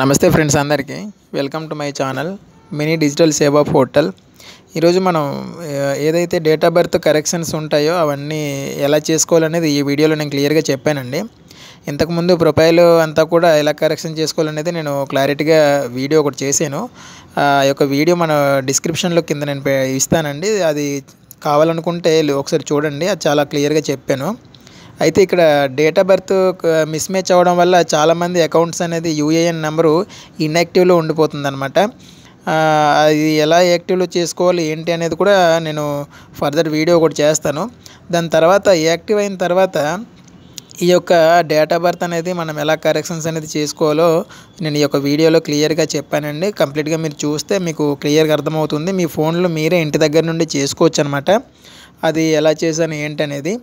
నమస్తే ఫ్రెండ్స్ అందరికీ welcome to my channel mini digital సేవా పోర్టల్. ఈరోజు మనం ఏదైతే డేట్ ఆఫ్ బర్త్ కరెక్షన్స్ ఉంటాయో అవన్నీ ఎలా చేసుకోవాలనేది ఈ వీడియోలో నేను క్లియర్గా చెప్పానండి. ఇంతకుముందు ప్రొఫైల్ అంతా కూడా ఎలా కరెక్షన్ చేసుకోవాలనేది నేను క్లారిటీగా వీడియో ఒకటి చేశాను. ఆ యొక్క వీడియో మన డిస్క్రిప్షన్లో కింద నేను ఇస్తానండి. అది కావాలనుకుంటే ఒకసారి చూడండి, అది చాలా క్లియర్గా చెప్పాను. అయితే ఇక్కడ date of birth miss match అవ్వడం వల్ల చాలామంది అకౌంట్స్ అనేది యూఏఎన్ నెంబరు ఇన్యాక్టివ్లో ఉండిపోతుందన్నమాట. అది ఎలా యాక్టివ్లో చేసుకోవాలి ఏంటి అనేది కూడా నేను ఫర్దర్ వీడియో ఒకటి చేస్తాను. దాని తర్వాత యాక్టివ్ అయిన తర్వాత ఈ యొక్క డేట్ ఆఫ్ బర్త్ అనేది మనం ఎలా కరెక్షన్స్ అనేది చేసుకోవాలో నేను ఈ యొక్క వీడియోలో క్లియర్గా చెప్పానండి. కంప్లీట్గా మీరు చూస్తే మీకు క్లియర్గా అర్థమవుతుంది. మీ ఫోన్లో మీరే ఇంటి దగ్గర నుండి చేసుకోవచ్చు అనమాట. అది ఎలా చేశాను ఏంటి అనేది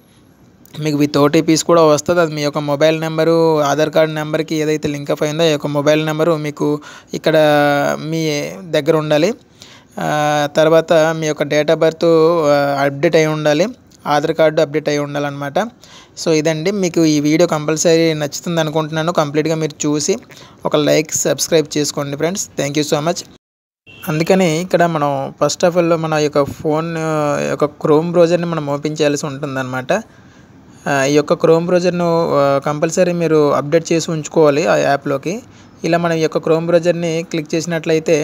మీకు విత్ ఓటీపీస్ కూడా వస్తుంది. అది మీ యొక్క మొబైల్ నెంబరు, ఆధార్ కార్డ్ నెంబర్కి ఏదైతే లింక్ అప్ అయిందో ఆ యొక్క మొబైల్ నెంబరు మీకు ఇక్కడ మీ దగ్గర ఉండాలి. తర్వాత మీ యొక్క డేట్ ఆఫ్ బర్త్ అప్డేట్ అయి ఉండాలి, ఆధార్ కార్డు అప్డేట్ అయి ఉండాలన్నమాట. సో ఇదండి, మీకు ఈ వీడియో కంపల్సరీ నచ్చుతుంది అనుకుంటున్నాను. కంప్లీట్గా మీరు చూసి ఒక లైక్, సబ్స్క్రైబ్ చేసుకోండి friends. Thank you so much. అందుకని ఇక్కడ మనం ఫస్ట్ ఆఫ్ ఆల్ మన యొక్క ఫోన్ యొక్క క్రోమ్ బ్రౌజర్ని మనం ఓపెన్ చేయాల్సి ఉంటుందన్నమాట. ఈ యొక్క క్రోమ్ బ్రౌజర్ను కంపల్సరీ మీరు అప్డేట్ చేసి ఉంచుకోవాలి ఆ యాప్లోకి. ఇలా మనం ఈ యొక్క క్రోమ్ బ్రౌజర్ని క్లిక్ చేసినట్లయితే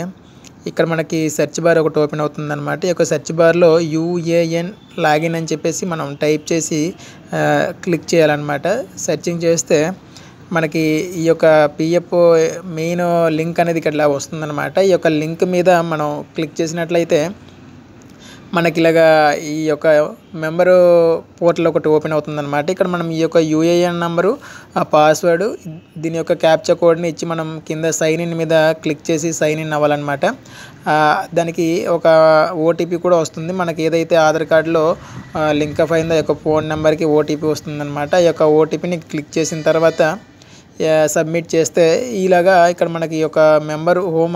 ఇక్కడ మనకి సెర్చ్ బార్ ఒకటి ఓపెన్ అవుతుందన్నమాట. ఈ యొక్క సెర్చ్ బార్లో యూఏఎన్ లాగిన్ అని చెప్పేసి మనం టైప్ చేసి క్లిక్ చేయాలన్నమాట. సెర్చింగ్ చేస్తే మనకి ఈ యొక్క పిఎఫ్ మెయిన్ లింక్ అనేది ఇక్కడ వస్తుందన్నమాట. ఈ యొక్క లింక్ మీద మనం క్లిక్ చేసినట్లయితే మనకి ఇలాగా ఈ యొక్క మెంబరు పోర్టల్ ఒకటి ఓపెన్ అవుతుందన్నమాట. ఇక్కడ మనం ఈ యొక్క యూఏఎన్ నెంబరు, ఆ పాస్వర్డ్, దీని యొక్క క్యాప్చా కోడ్ని ఇచ్చి మనం కింద సైన్ ఇన్ మీద క్లిక్ చేసి సైన్ ఇన్ అవ్వాలన్నమాట. దానికి ఒక ఓటీపీ కూడా వస్తుంది. మనకి ఏదైతే ఆధార్ కార్డులో లింక్ అప్ అయిందో ఆ యొక్క ఫోన్ నెంబర్కి ఓటీపీ వస్తుందన్నమాట. ఈ యొక్క ఓటీపీని క్లిక్ చేసిన తర్వాత సబ్మిట్ చేస్తే ఇలాగా ఇక్కడ మనకి ఈ యొక్క మెంబర్ హోమ్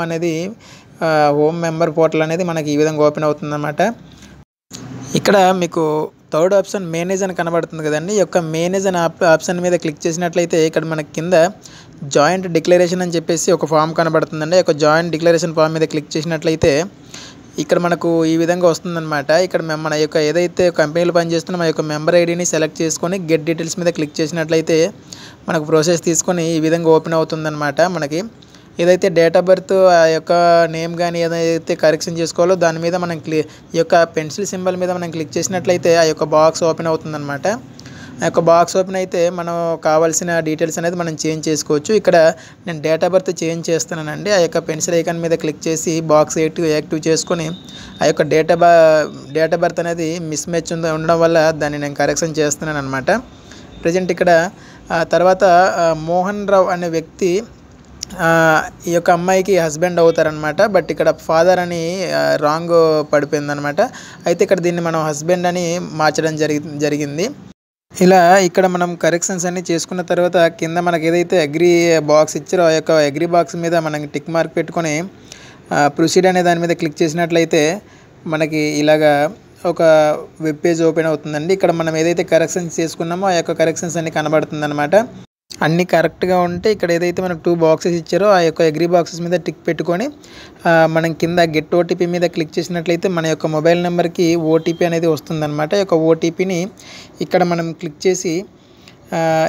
మెంబర్ పోర్టల్ అనేది మనకి ఈ విధంగా ఓపెన్ అవుతుందన్నమాట. ఇక్కడ మీకు థర్డ్ ఆప్షన్ మేనేజ్ అని కనబడుతుంది కదండి. ఈ యొక్క మేనేజ్ అనే ఆప్షన్ మీద క్లిక్ చేసినట్లయితే ఇక్కడ మనకి కింద జాయింట్ డిక్లరేషన్ అని చెప్పేసి ఒక ఫామ్ కనబడుతుందండి. ఈ యొక్క జాయింట్ డిక్లరేషన్ ఫామ్ మీద క్లిక్ చేసినట్లయితే ఇక్కడ మనకు ఈ విధంగా వస్తుందన్నమాట. ఇక్కడ మన యొక్క ఏదైతే కంపెనీలో పనిచేస్తున్నామో ఆ యొక్క మెంబర్ ఐడిని సెలెక్ట్ చేసుకొని గెట్ డీటెయిల్స్ మీద క్లిక్ చేసినట్లయితే మనకు ప్రాసెస్ తీసుకొని ఈ విధంగా ఓపెన్ అవుతుందన్నమాట. మనకి ఏదైతే డేట్ ఆఫ్ బర్త్ ఆ యొక్క నేమ్ కానీ ఏదైతే కరెక్షన్ చేసుకోవాలో దాని మీద మనం ఈ యొక్క పెన్సిల్ సింబల్ మీద మనం క్లిక్ చేసినట్లయితే ఆ యొక్క బాక్స్ ఓపెన్ అవుతుందన్నమాట. ఆ యొక్క బాక్స్ ఓపెన్ అయితే మనం కావాల్సిన డీటెయిల్స్ అనేది మనం చేంజ్ చేసుకోవచ్చు. ఇక్కడ నేను డేట్ ఆఫ్ బర్త్ చేంజ్ చేస్తున్నానండి. ఆ యొక్క పెన్సిల్ ఐకాన్ మీద క్లిక్ చేసి బాక్స్ యాక్టివ్ చేసుకొని ఆ యొక్క డేట్ ఆఫ్ బర్త్ అనేది మిస్ మ్యాచ్ ఉండడం వల్ల దాన్ని నేను కరెక్షన్ చేస్తున్నాను అనమాట. ప్రజెంట్ ఇక్కడ తర్వాత మోహన్ రావు అనే వ్యక్తి ఈ యొక్క అమ్మాయికి హస్బెండ్ అవుతారనమాట. బట్ ఇక్కడ ఫాదర్ అని రాంగ్ పడిపోయిందనమాట. అయితే ఇక్కడ దీన్ని మనం హస్బెండ్ అని మార్చడం జరిగింది. ఇలా ఇక్కడ మనం కరెక్షన్స్ అన్నీ చేసుకున్న తర్వాత కింద మనకి ఏదైతే అగ్రీ బాక్స్ ఇచ్చారో ఆ యొక్క అగ్రీ బాక్స్ మీద మనం టిక్ మార్క్ పెట్టుకొని ప్రొసీడ్ అనే దాని మీద క్లిక్ చేసినట్లయితే మనకి ఇలాగా ఒక వెబ్ పేజ్ ఓపెన్ అవుతుందండి. ఇక్కడ మనం ఏదైతే కరెక్షన్స్ చేసుకున్నామో ఆ యొక్క కరెక్షన్స్ అన్నీ కనబడుతుందన్నమాట. అన్నీ కరెక్ట్గా ఉంటే ఇక్కడ ఏదైతే మనకు 2 బాక్సెస్ ఇచ్చారో ఆ యొక్క అగ్రీ బాక్సెస్ మీద టిక్ పెట్టుకొని మనం కింద గెట్ ఓటీపీ మీద క్లిక్ చేసినట్లయితే మన యొక్క మొబైల్ నెంబర్కి ఓటీపీ అనేది వస్తుందన్నమాట. ఈ యొక్క ఓటీపీని ఇక్కడ మనం క్లిక్ చేసి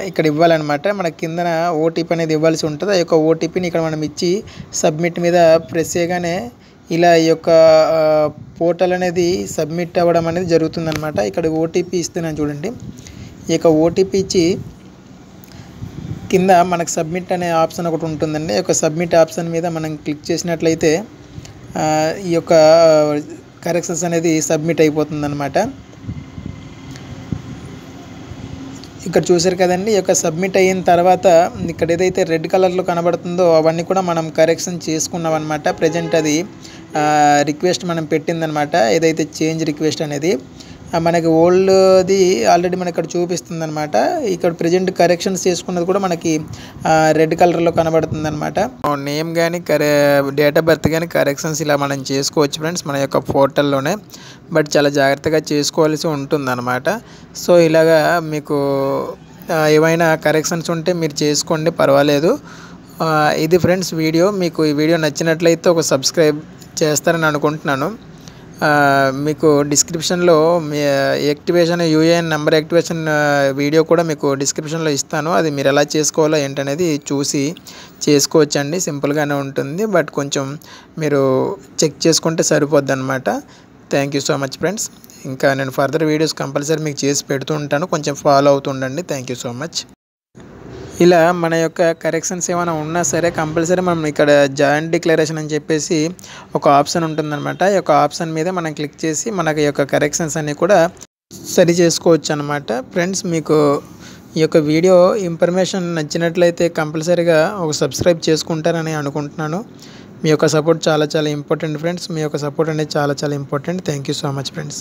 ఇక్కడ ఇవ్వాలన్నమాట. మన కిందన ఓటీపీ అనేది ఇవ్వాల్సి ఉంటుంది. ఆ యొక్క ఓటీపీని ఇక్కడ మనం ఇచ్చి సబ్మిట్ మీద ప్రెస్ చేయగానే ఇలా ఈ యొక్క పోర్టల్ అనేది సబ్మిట్ అవ్వడం అనేది జరుగుతుందన్నమాట. ఇక్కడ ఓటీపీ ఇస్తున్నాను చూడండి. ఈ యొక్క ఓటీపీ ఇచ్చి కింద మనకు సబ్మిట్ అనే ఆప్షన్ ఒకటి ఉంటుందండి. ఈ యొక్క సబ్మిట్ ఆప్షన్ మీద మనం క్లిక్ చేసినట్లయితే ఈ యొక్క కరెక్షన్స్ అనేది సబ్మిట్ అయిపోతుందన్నమాట. ఇక్కడ చూసారు కదండి. ఈ యొక్క సబ్మిట్ అయిన తర్వాత ఇక్కడ ఏదైతే రెడ్ కలర్లో కనబడుతుందో అవన్నీ కూడా మనం కరెక్షన్ చేసుకున్నాం అనమాట. ప్రజెంట్ అది రిక్వెస్ట్ మనం పెట్టిందనమాట. ఏదైతే చేంజ్ రిక్వెస్ట్ అనేది మనకి ఓల్డ్ది ఆల్రెడీ మనకి ఇక్కడ చూపిస్తుంది అనమాట. ఇక్కడ ప్రజెంట్ కరెక్షన్స్ చేసుకున్నది కూడా మనకి రెడ్ కలర్లో కనబడుతుంది అనమాట. నేమ్ కానీ డేట్ ఆఫ్ బర్త్ కానీ కరెక్షన్స్ ఇలా మనం చేసుకోవచ్చు ఫ్రెండ్స్ మన యొక్క పోర్టల్లోనే. బట్ చాలా జాగ్రత్తగా చేసుకోవాల్సి ఉంటుంది అనమాట. సో ఇలాగా మీకు ఏమైనా కరెక్షన్స్ ఉంటే మీరు చేసుకోండి, పర్వాలేదు. ఇది ఫ్రెండ్స్ వీడియో. మీకు ఈ వీడియో నచ్చినట్లయితే ఒక సబ్స్క్రైబ్ చేస్తారని అనుకుంటున్నాను. మీకు డిస్క్రిప్షన్లో మీ activation UAN number activation video కూడా మీకు డిస్క్రిప్షన్లో ఇస్తాను. అది మీరు ఎలా చేసుకోవాలో ఏంటనేది చూసి చేసుకోవచ్చండి. సింపుల్గానే ఉంటుంది, బట్ కొంచెం మీరు చెక్ చేసుకుంటే సరిపోద్ది అనమాట. Thank you so much friends. ఇంకా నేను ఫర్దర్ వీడియోస్ కంపల్సరీ మీకు చేసి పెడుతూ ఉంటాను, కొంచెం ఫాలో అవుతుండండి. Thank you so much. ఇలా మన యొక్క కరెక్షన్స్ ఏమైనా ఉన్నా సరే కంపల్సరీ మనం ఇక్కడ జాయింట్ డిక్లరేషన్ అని చెప్పేసి ఒక ఆప్షన్ ఉంటుందన్నమాట. ఈ యొక్క ఆప్షన్ మీద మనం క్లిక్ చేసి మనకి యొక్క కరెక్షన్స్ అన్నీ కూడా సరి చేసుకోవచ్చు అనమాట. ఫ్రెండ్స్, మీకు ఈ యొక్క వీడియో ఇన్ఫర్మేషన్ నచ్చినట్లయితే కంపల్సరీగా ఒక సబ్స్క్రైబ్ చేసుకుంటారని అనుకుంటున్నాను. మీ యొక్క సపోర్ట్ చాలా చాలా ఇంపార్టెంట్ ఫ్రెండ్స్. మీ యొక్క సపోర్ట్ అనేది చాలా చాలా important. Thank you so much friends.